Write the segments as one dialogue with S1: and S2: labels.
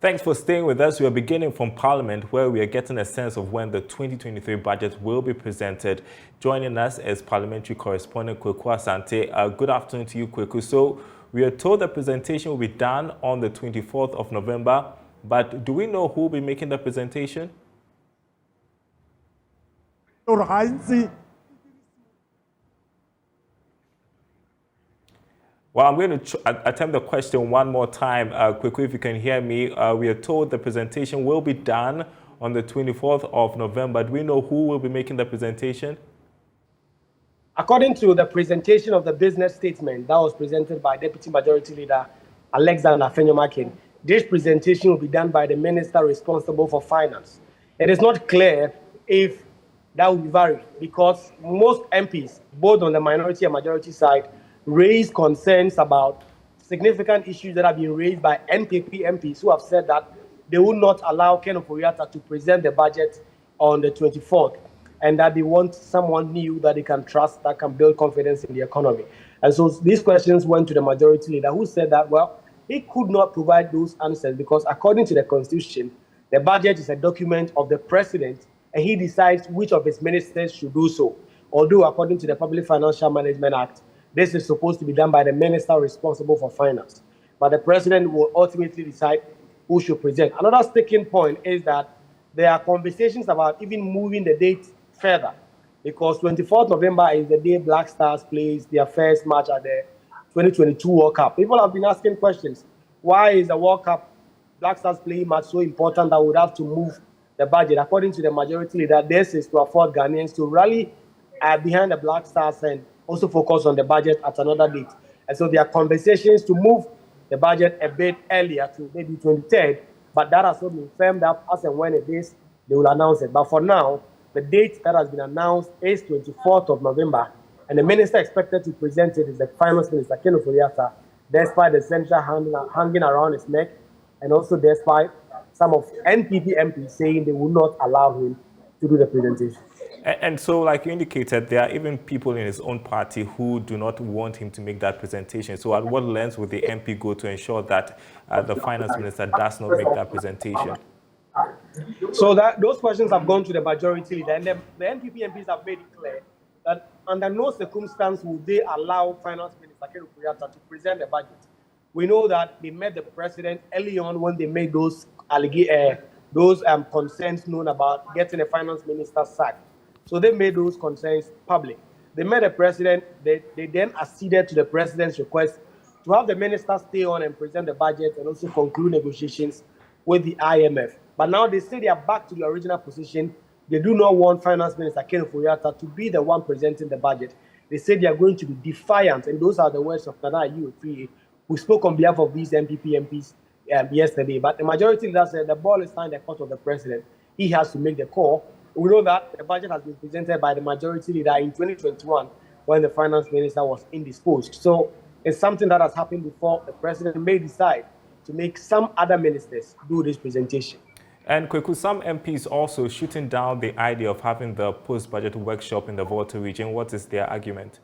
S1: Thanks for staying with us. We are beginning from Parliament, where we are getting a sense of when the 2023 budget will be presented. Joining us is Parliamentary Correspondent Kwawu Asante. Good afternoon to you, Kwawu. So we are told the presentation will be done on the 24th of November, but do we know who will be making the presentation? Well, I'm going to attempt the question one more time. Quickly, if you can hear me, we are told the presentation will be done on the 24th of November. Do we know who will be making the presentation?
S2: According to the presentation of the business statement that was presented by Deputy Majority Leader Alexander Afenyomakin, this presentation will be done by the Minister responsible for finance. It is not clear if that will vary because most MPs, both on the minority and majority side, raised concerns about significant issues that have been raised by NPP MPs who have said that they will not allow Ken Ofori-Atta to present the budget on the 24th and that they want someone new that they can trust, that can build confidence in the economy. And so these questions went to the majority leader who said that, well, he could not provide those answers because according to the Constitution, the budget is a document of the president and he decides which of his ministers should do so. Although according to the Public Financial Management Act, this is supposed to be done by the minister responsible for finance. But the president will ultimately decide who should present. Another sticking point is that there are conversations about even moving the date further because 24th November is the day Black Stars plays their first match at the 2022 World Cup. People have been asking questions. Why is the World Cup Black Stars playing match so important that we would have to move the budget? According to the majority leader, this is to afford Ghanaians to rally behind the Black Stars and also focus on the budget at another date. And so there are conversations to move the budget a bit earlier to maybe 23rd, but that has not been firmed up as and when it is, they will announce it. But for now, the date that has been announced is 24th of November, and the minister expected to present it is the Finance Minister, Ken Ofori-Atta, despite the censure hanging around his neck, and also despite some of NPP MPs saying they will not allow him to do the presentation.
S1: And so, like you indicated, there are even people in his own party who do not want him to make that presentation. So at what length would the MP go to ensure that the finance minister does not make that presentation?
S2: So those questions have gone to the majority leader, and the NPP MPs have made it clear that under no circumstance would they allow Finance Minister Ken Ofori-Atta to present the budget. We know that they met the president early on when they made those concerns known about getting a finance minister sacked. So they made those concerns public. They met the president. They then acceded to the president's request to have the minister stay on and present the budget and also conclude negotiations with the IMF. But now they say they are back to the original position. They do not want Finance Minister Ken Ofori-Atta to be the one presenting the budget. They say they are going to be defiant, and those are the words of Nana Ayew, who spoke on behalf of these NPP MPs yesterday. But the majority leader said the ball is now in the court of the president. He has to make the call. We know that the budget has been presented by the majority leader in 2021 when the finance minister was indisposed. So it's something that has happened before. The president may decide to make some other ministers do this presentation.
S1: And Kwawu, some MPs also shooting down the idea of having the post-budget workshop in the Volta region. What is their argument?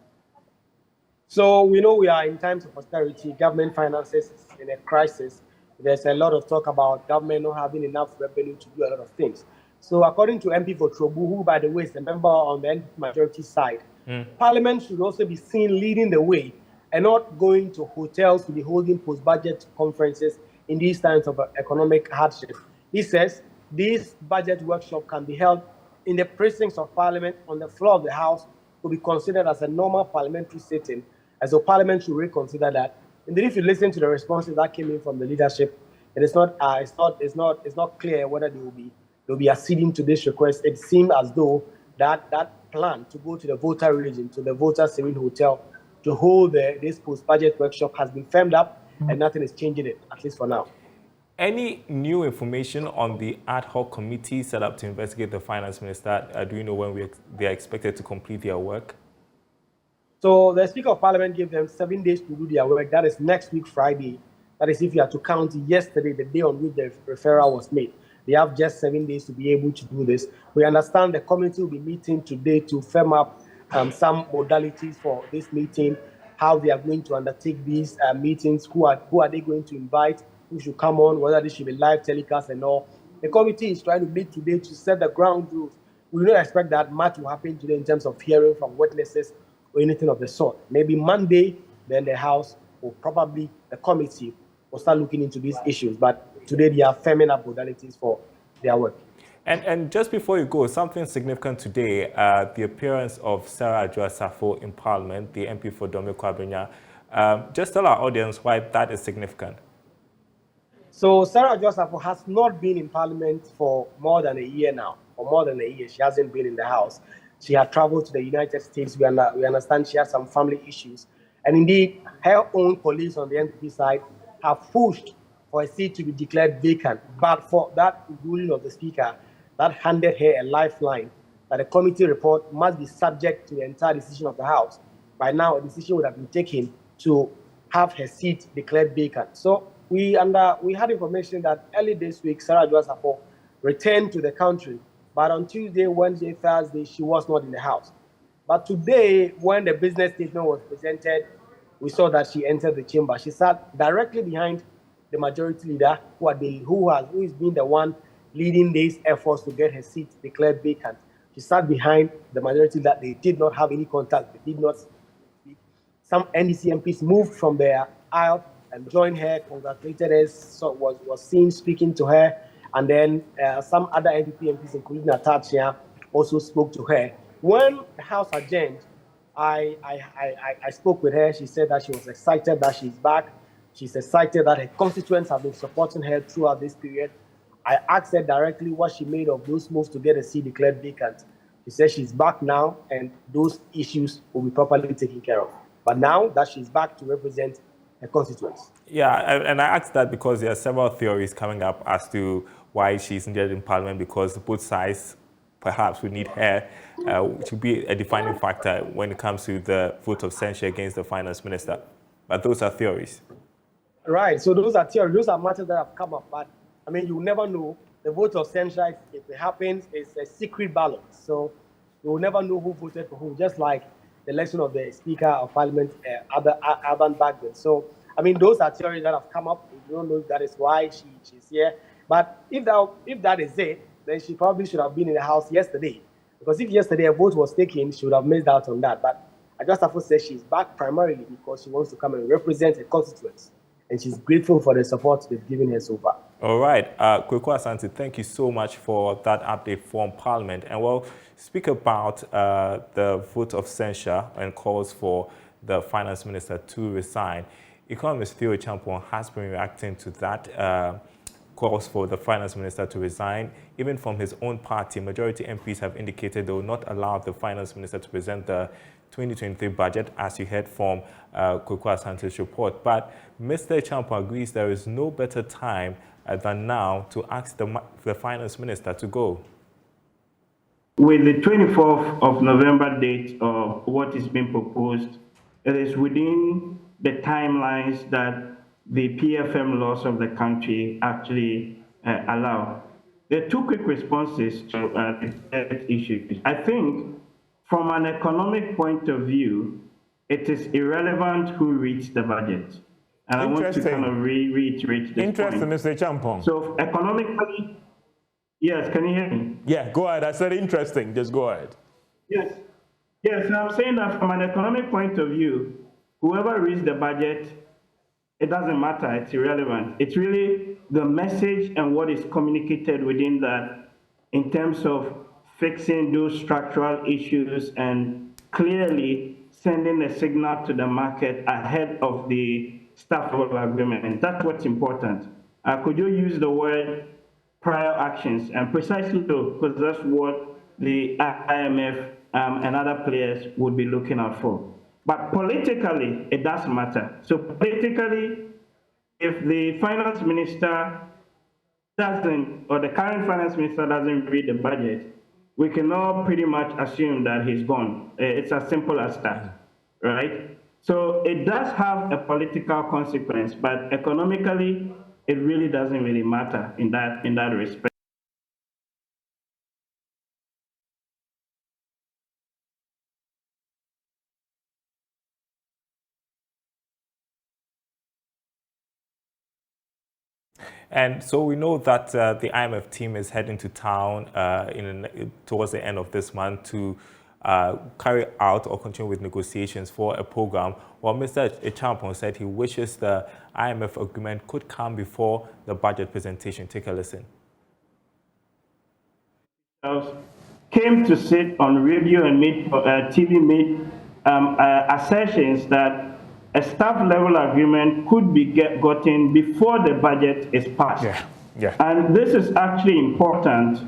S2: So we know we are in times of austerity. Government finances is in a crisis. There's a lot of talk about government not having enough revenue to do a lot of things. So according to MP for Trobu, who, by the way, is a member on the majority side, Parliament should also be seen leading the way and not going to hotels to be holding post-budget conferences in these times of economic hardship. He says this budget workshop can be held in the precincts of Parliament on the floor of the House to be considered as a normal parliamentary sitting. And so Parliament should reconsider that. Indeed, if you listen to the responses that came in from the leadership, it is not clear whether they'll be acceding to this request. It seems as though that plan to go to the Volta region, to the Volta Serene Hotel, to hold this post-budget workshop has been firmed up, and nothing is changing it, at least for now.
S1: Any new information on the ad hoc committee set up to investigate the finance minister? Do you know when they are expected to complete their work?
S2: So the Speaker of Parliament gave them 7 days to do their work. That is next week, Friday. That is if you are to count yesterday, the day on which the referral was made. They have just 7 days to be able to do this. We understand the committee will be meeting today to firm up some modalities for this meeting, how they are going to undertake these meetings, who are they going to invite, who should come on, whether this should be live telecast and all. The committee is trying to meet today to set the ground rules. We don't expect that much will happen today in terms of hearing from witnesses or anything of the sort. Maybe Monday, then the House or probably the committee will start looking into these issues. But today they are firming up modalities for their work.
S1: And just before you go, something significant today, the appearance of Sarah Adwoa-Safo in Parliament, the MP for Dome Kwabenya. Just tell our audience why that is significant.
S2: So Sarah Adwoa-Safo has not been in Parliament for more than a year now. For more than a year, she hasn't been in the House. She had traveled to the United States. We understand she has some family issues. And indeed, her own colleagues on the NPP side have pushed for a seat to be declared vacant. But for that ruling of the Speaker, that handed her a lifeline that the committee report must be subject to the entire decision of the House. By now, a decision would have been taken to have her seat declared vacant. So we had information that early this week, Sarah Adwoa-Safo returned to the country, but on Tuesday, Wednesday, Thursday, she was not in the House. But today, when the business statement was presented, we saw that she entered the chamber. She sat directly behind the majority leader, who is being the one leading these efforts to get her seat declared vacant. She sat behind the majority that they did not have any contact, they did not speak. Some NDC MPs moved from their aisle and joined her, congratulated her, so was seen speaking to her. And then some other NDP MPs, including Natasha, also spoke to her. When the House adjourned, I spoke with her. She said that she was excited that she's back. She's excited that her constituents have been supporting her throughout this period. I asked her directly what she made of those moves to get a seat declared vacant. She said she's back now and those issues will be properly taken care of. But now that she's back to represent her constituents.
S1: Yeah, and I asked that because there are several theories coming up as to why she's needed in Parliament, because both sides perhaps would need her to be a defining factor when it comes to the vote of censure against the finance minister. But those are theories.
S2: Right, so those are theories. Those are matters that have come up. But, I mean, you never know. The vote of censure, if it happens, it's a secret ballot. So you will never know who voted for who, just like the election of the Speaker of Parliament, Alban back then. So, I mean, those are theories that have come up. We don't know if that is why she's here. But if that is it, then she probably should have been in the House yesterday. Because if yesterday a vote was taken, she would have missed out on that. But Adwoa-Safo says she's back primarily because she wants to come and represent her constituents. And she's grateful for the support they've given her so far.
S1: All right. Kwawu Asante, thank you so much for that update from Parliament. And we'll speak about the vote of censure and calls for the finance minister to resign. Economist Theo Champon has been reacting to that calls for the finance minister to resign. Even from his own party, majority MPs have indicated they will not allow the finance minister to present the 2023 budget, as you heard from Kwawu Asante's report. But Mr. Champon agrees there is no better time than now to ask the finance minister to go.
S3: With the 24th of November date of what is being proposed, it is within the timelines that the PFM laws of the country actually allow. There are two quick responses to the issue. I think from an economic point of view, it is irrelevant who reads the budget. And I want to kind of reiterate this
S4: Interesting,
S3: point.
S4: Mr. Champon.
S3: So economically, yes, can you hear me?
S4: Yeah, go ahead. I said interesting. Just go ahead.
S3: Yes. Yes, and I'm saying that from an economic point of view, whoever reads the budget, it doesn't matter, it's irrelevant. It's really the message and what is communicated within that in terms of fixing those structural issues and clearly sending a signal to the market ahead of the staff level agreement. And that's what's important. Could you use the word prior actions? And precisely so, because that's what the IMF and other players would be looking out for. But politically, it does matter. So politically, if the finance minister doesn't, or the current finance minister doesn't read the budget, we can all pretty much assume that he's gone. It's as simple as that, right? So it does have a political consequence, but economically, it really doesn't really matter in that respect.
S1: And so we know that the IMF team is heading to town towards the end of this month to carry out or continue with negotiations for a program. Well, Mr. Echampong said he wishes the IMF agreement could come before the budget presentation. Take a listen.
S3: Came to sit on radio and TV assertions that a staff level agreement could be gotten before the budget is passed. And this is actually important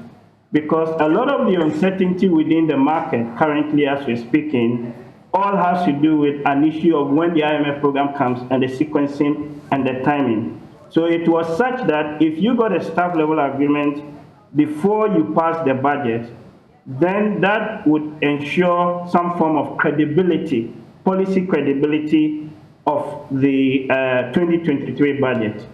S3: because a lot of the uncertainty within the market currently as we're speaking all has to do with an issue of when the IMF program comes and the sequencing and the timing. So it was such that if you got a staff level agreement before you pass the budget, then that would ensure some form of credibility, policy credibility of the 2023 budget.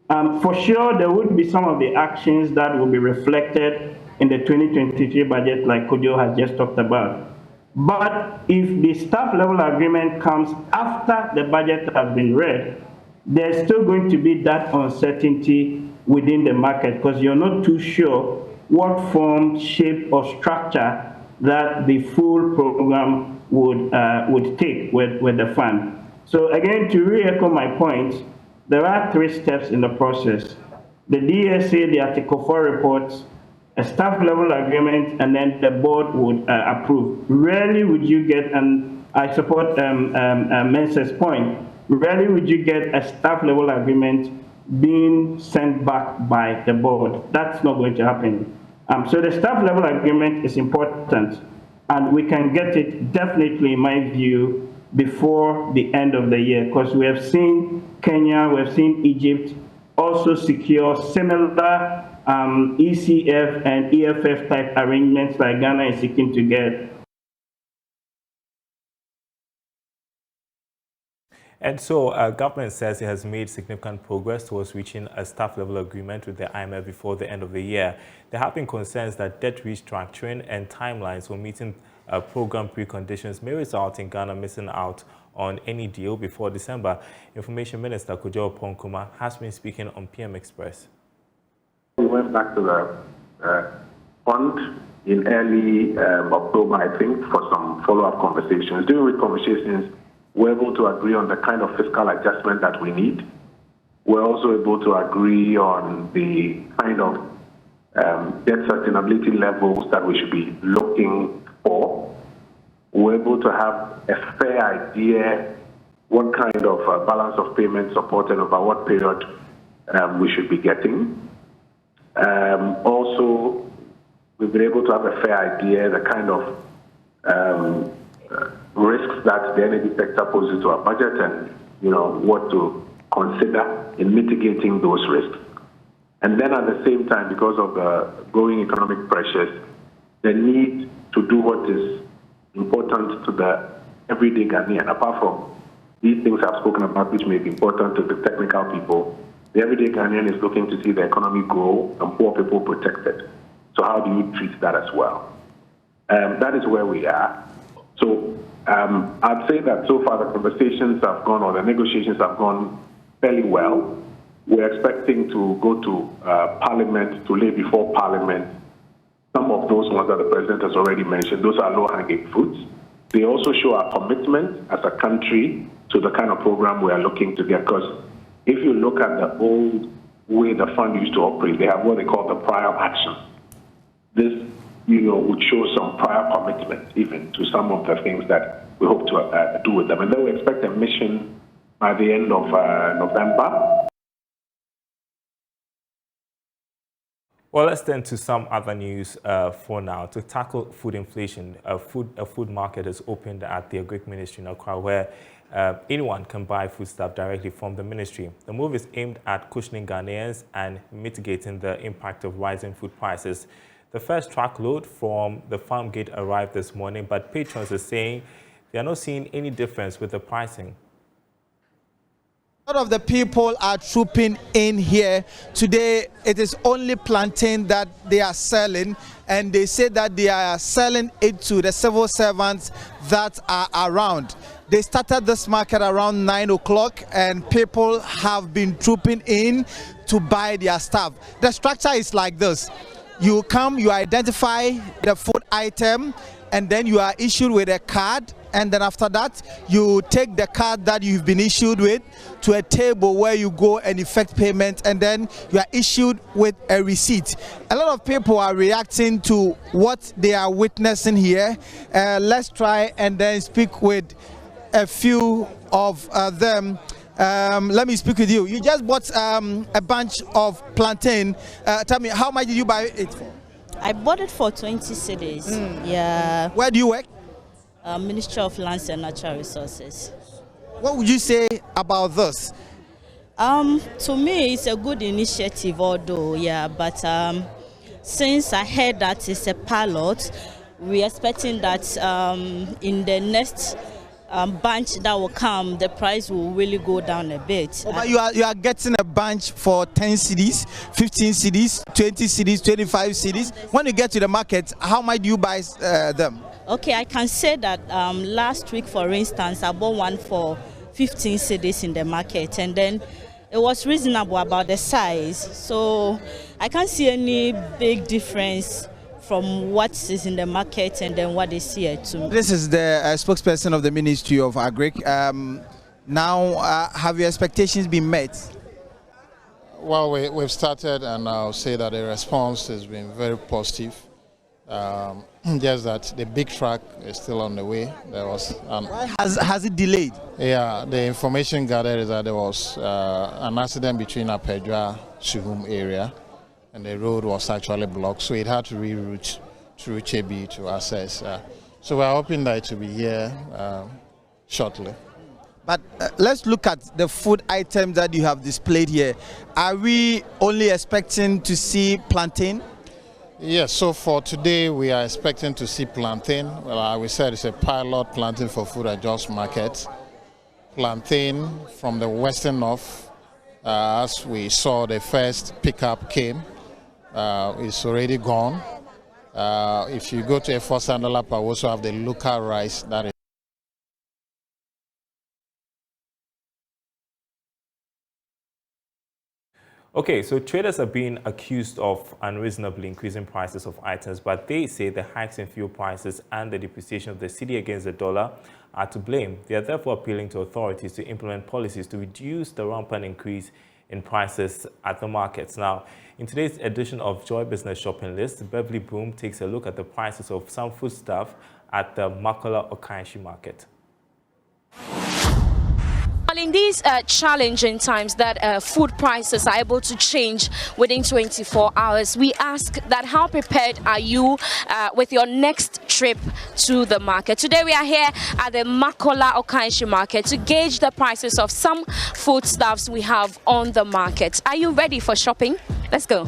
S3: For sure, there would be some of the actions that will be reflected in the 2023 budget, like Kodio has just talked about. But if the staff level agreement comes after the budget has been read, there's still going to be that uncertainty within the market because you're not too sure what form, shape, or structure that the full program would take with the fund. So again, to re-echo my point, there are 3 steps in the process. The DSA, the Article 4 reports, a staff level agreement, and then the board would approve. Rarely would you get, and I support Mensah's point, rarely would you get a staff level agreement being sent back by the board. That's not going to happen. So the staff level agreement is important, and we can get it definitely, in my view, before the end of the year, because we have seen Kenya, we have seen Egypt also secure similar ECF and EFF type arrangements like Ghana is seeking to get.
S1: And so government says it has made significant progress towards reaching a staff level agreement with the IMF before the end of the year. There have been concerns that debt restructuring and timelines for meeting program preconditions may result in Ghana missing out on any deal before December. Information Minister Kojo Ponkuma has been speaking on PM Express.
S5: We went back to the fund in early October, I think, for some follow-up conversations. During the conversations, we're able to agree on the kind of fiscal adjustment that we need. We're also able to agree on the kind of debt sustainability levels that we should be looking for. We're able to have a fair idea what kind of balance of payment support and over what period we should be getting. Also, we've been able to have a fair idea the kind of risks that the energy sector poses to our budget and, what to consider in mitigating those risks. And then at the same time, because of the growing economic pressures, the need to do what is important to the everyday Ghanaian, apart from these things I've spoken about, which may be important to the technical people, the everyday Ghanaian is looking to see the economy grow and poor people protected. So how do you treat that as well? That is where we are. So I'd say that so far the conversations have gone, or the negotiations have gone fairly well. We're expecting to go to Parliament, to lay before Parliament some of those ones that the President has already mentioned. Those are low-hanging fruits. They also show our commitment as a country to the kind of program we are looking to get. Because if you look at the old way the fund used to operate, they have what they call the prior action. This would show some prior commitment even to some of the things that we hope to do with them. And then we expect a mission by the end of November.
S1: Well, let's turn to some other news for now. To tackle food inflation, a food market is opened at the Agric Ministry in Accra, where anyone can buy foodstuff directly from the ministry. The move is aimed at cushioning Ghanaians and mitigating the impact of rising food prices. The first truckload from the farm gate arrived this morning, but patrons are saying they are not seeing any difference with the pricing.
S6: A lot of the people are trooping in here. Today, it is only plantain that they are selling, and they say that they are selling it to the civil servants that are around. They started this market around 9 o'clock and people have been trooping in to buy their stuff. The structure is like this. You come, you identify the food item, and then you are issued with a card, and then after that you take the card that you've been issued with to a table where you go and effect payment, and then you are issued with a receipt. A lot of people are reacting to what they are witnessing here. Let's try and then speak with a few of them. Let me speak with you. You just bought a bunch of plantain. Tell me, how much did you buy it for?
S7: I bought it for 20 cedis. Yeah.
S6: Where do you work?
S7: Ministry of Lands and Natural Resources.
S6: What would you say about this?
S7: To me, it's a good initiative, although, yeah, but since I heard that it's a pilot, we're expecting that in the next bunch that will come, the price will really go down a bit.
S6: But you are getting a bunch for 10 cedis, 15 cedis, 20 cedis, 25 cedis. When you get to the market, how much do you buy them?
S7: Okay, I can say that last week, for instance, I bought one for 15 cedis in the market, and then it was reasonable about the size. So I can't see any big difference from what is in the market and then what is here too. This
S6: is the spokesperson of the Ministry of Agric. Now, have your expectations been met?
S8: Well, we've started, and I'll say that the response has been very positive. Just that the big truck is still on the way. There was
S6: why has it delayed?
S8: Yeah, the information gathered is that there was an accident between Apedra Suhum area, and the road was actually blocked, so it had to reroute through Chebi to access. So we're hoping that it will be here shortly.
S6: But let's look at the food items that you have displayed here. Are we only expecting to see plantain?
S8: Yes, so for today we are expecting to see plantain. Well, we said it's a pilot plantain for food at Jos Market. Plantain from the western north, as we saw the first pickup came, it's already gone. If you go to Efo Sandalapa, we also have the local rice that is.
S1: Okay, so traders are being accused of unreasonably increasing prices of items, but they say the hikes in fuel prices and the depreciation of the cedi against the dollar are to blame. They are therefore appealing to authorities to implement policies to reduce the rampant increase in prices at the markets. Now, in today's edition of Joy Business Shopping List, Beverly Boom takes a look at the prices of some foodstuff at the Makola Okanshi market.
S9: In these challenging times that food prices are able to change within 24 hours, we ask that how prepared are you with your next trip to the market? Today we are here at the Makola Okanshi market to gauge the prices of some foodstuffs we have on the market. Are you ready for shopping? Let's go.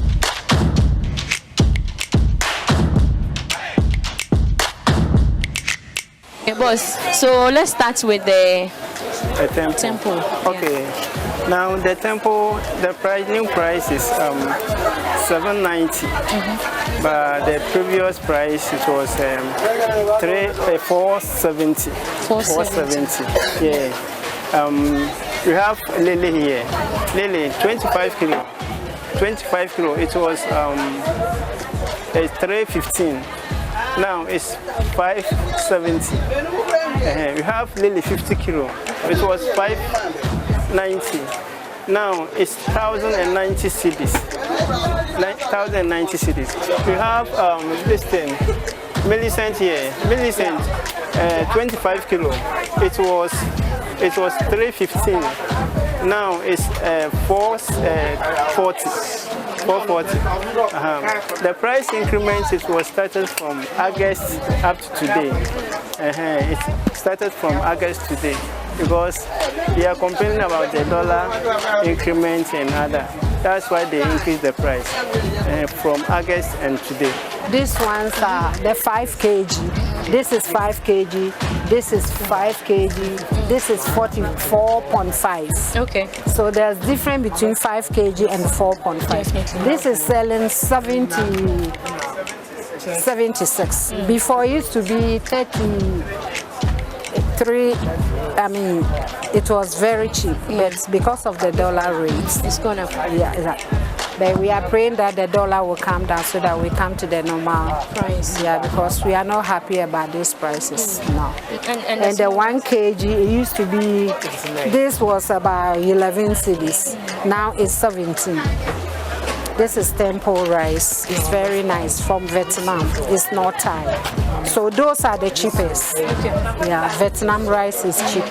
S9: Okay, boss. So let's start with the temple.
S10: Okay. Yeah. Now the temple, the new price is $7.90. But the previous price it was $4.70. $4.70. Yeah. We have Lily here. Lily, 25 kilo. 25 kilo. It was $3.15. Now it's $5.70. We have Lily 50 kilo. It was $5.90. Now it's 1,090 cedis. 1,090 cedis. We have this thing, Millicent here. Millicent, 25 kilo. It was $3.15. Now it's $4.40. The price increment it was started from August up to today. It started from August today because they are complaining about the dollar increment and other. That's why they increased the price from August and today.
S11: These ones are the 5 kg. This is 5 kg. This is 5 kg. This is 44.5.
S9: Okay.
S11: So there's difference between 5 kg and 4.5. This is selling 76. Before it used to be 33 I mean, it was very cheap, but because of the dollar rate,
S9: it's gone up.
S11: Yeah, but we are praying that the dollar will come down so that we come to the normal
S9: price.
S11: Yeah, because we are not happy about these prices now. And the 1 kg, it used to be, this was about 11 cedis. Now it's 17. This is temple rice. It's very nice from Vietnam. It's not Thai. So those are the cheapest. Yeah, Vietnam rice is cheap.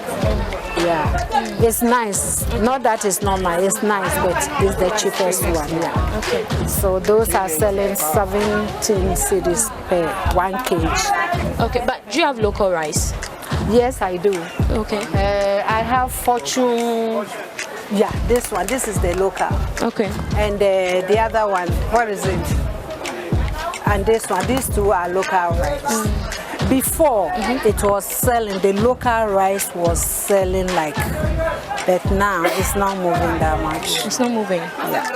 S11: Yeah, it's nice. Not that it's not nice. It's nice, but it's the cheapest one. Yeah.
S9: Okay.
S11: So those are selling 17 cedis per 1 kg.
S9: Okay, but do you have local rice?
S11: Yes, I do.
S9: Okay.
S11: I have Fortune. Yeah, this one. This is the local.
S9: Okay.
S11: And the other one, what is it? And this one. These two are local rice. Before it was selling, the local rice was selling like, but now it's not moving that much.
S9: It's not moving.
S11: Yeah.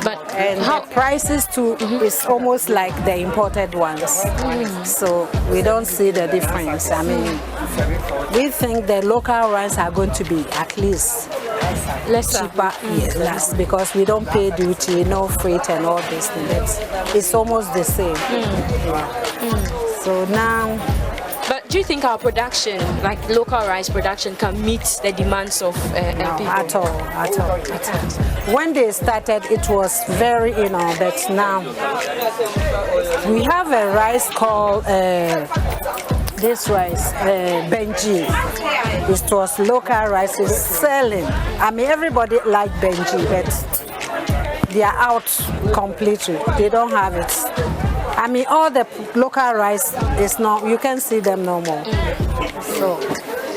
S11: But the prices too is almost like the imported ones. So we don't see the difference. I mean, we think the local rice are going to be at least less cheaper, less, because we don't pay duty, no freight and all these things. It's almost the same. So now.
S9: But do you think our production, like local rice production, can meet the demands of people?
S11: At all. When they started, it was very, but now we have a rice called this rice, Benji. It was local rice. It's selling. I mean, everybody like Benji, but they are out completely. They don't have it. I mean, all the local rice is not, you can see them no more. So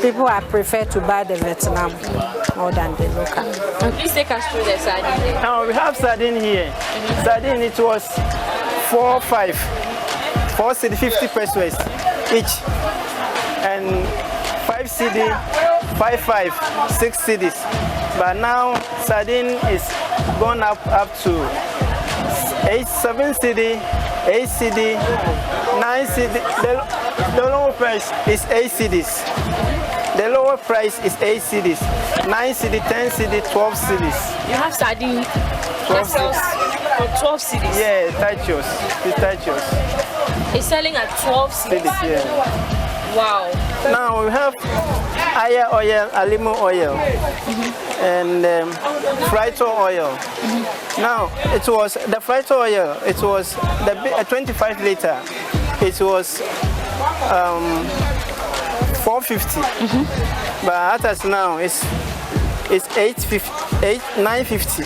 S11: people are prefer to buy the Vietnam more than the local.
S9: Please take us through the sardine.
S10: Now we have sardine here. Sardine, it was 4 cedi 50 pesos each, and 5 cedi 6 cedis. But now sardine is gone up to 7 cedi, 8 cedi, 9 cedi. The lower price is 8 cedis. The lower price is 8 cedis, 9 cedi, 10 cedi, 12 cedis.
S9: You have sardine 12 cedis?
S10: Yeah, Tachos.
S9: It's selling at 12 cedis?
S10: Yeah.
S9: Wow.
S10: Now we have aya oil, alimo oil, and frito oil. Now it was the frito oil. It was the 25 liter. It was 450. But as now it's 950.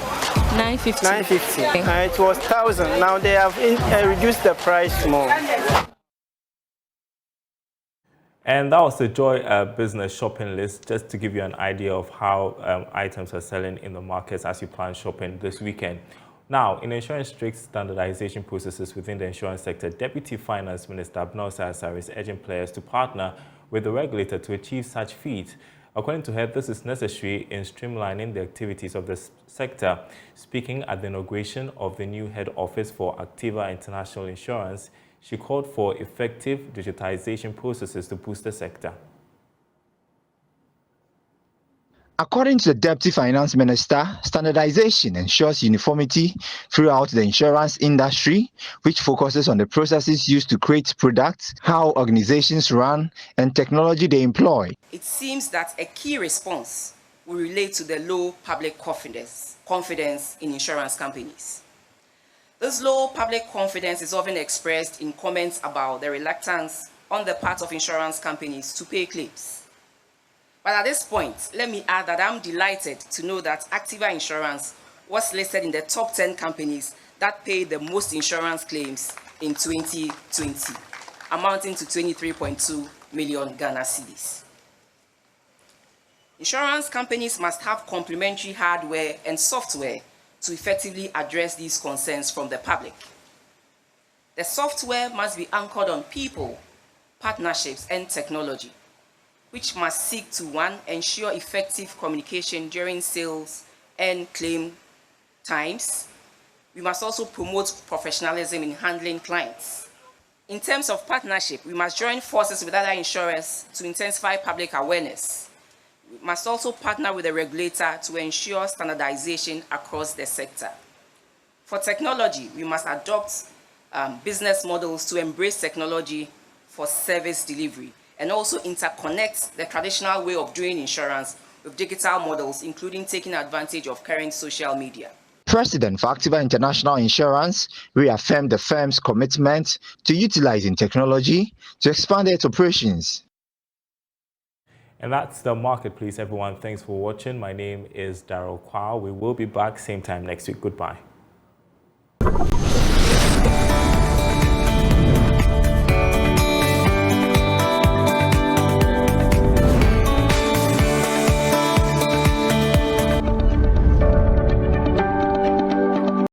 S10: 950. It was 1,000. Now they have reduced the price more.
S1: And that was the Joy Business shopping list, just to give you an idea of how items are selling in the markets as you plan shopping this weekend. Now, in ensuring strict standardization processes within the insurance sector, Deputy Finance Minister Abnel Sassari is urging players to partner with the regulator to achieve such feats. According to her, this is necessary in streamlining the activities of the sector. Speaking at the inauguration of the new head office for Activa International Insurance, she called for effective digitization processes to boost the sector.
S12: According to the Deputy Finance Minister, standardization ensures uniformity throughout the insurance industry, which focuses on the processes used to create products, how organizations run, and technology they employ.
S13: It seems that a key response will relate to the low public confidence in insurance companies. This low public confidence is often expressed in comments about the reluctance on the part of insurance companies to pay claims. But at this point, let me add that I'm delighted to know that Activa Insurance was listed in the top 10 companies that paid the most insurance claims in 2020, amounting to 23.2 million Ghana cedis. Insurance companies must have complementary hardware and software to effectively address these concerns from the public. The software must be anchored on people, partnerships, and technology, which must seek to, 1, ensure effective communication during sales and claim times. We must also promote professionalism in handling clients. In terms of partnership, we must join forces with other insurers to intensify public awareness. We must also partner with the regulator to ensure standardization across the sector. For technology, we must adopt business models to embrace technology for service delivery and also interconnect the traditional way of doing insurance with digital models, including taking advantage of current social media.
S12: President for Activa International Insurance reaffirmed the firm's commitment to utilizing technology to expand its operations.
S1: And that's the marketplace, everyone. Thanks for watching. My name is Daryl. We will be back same time next week. Goodbye.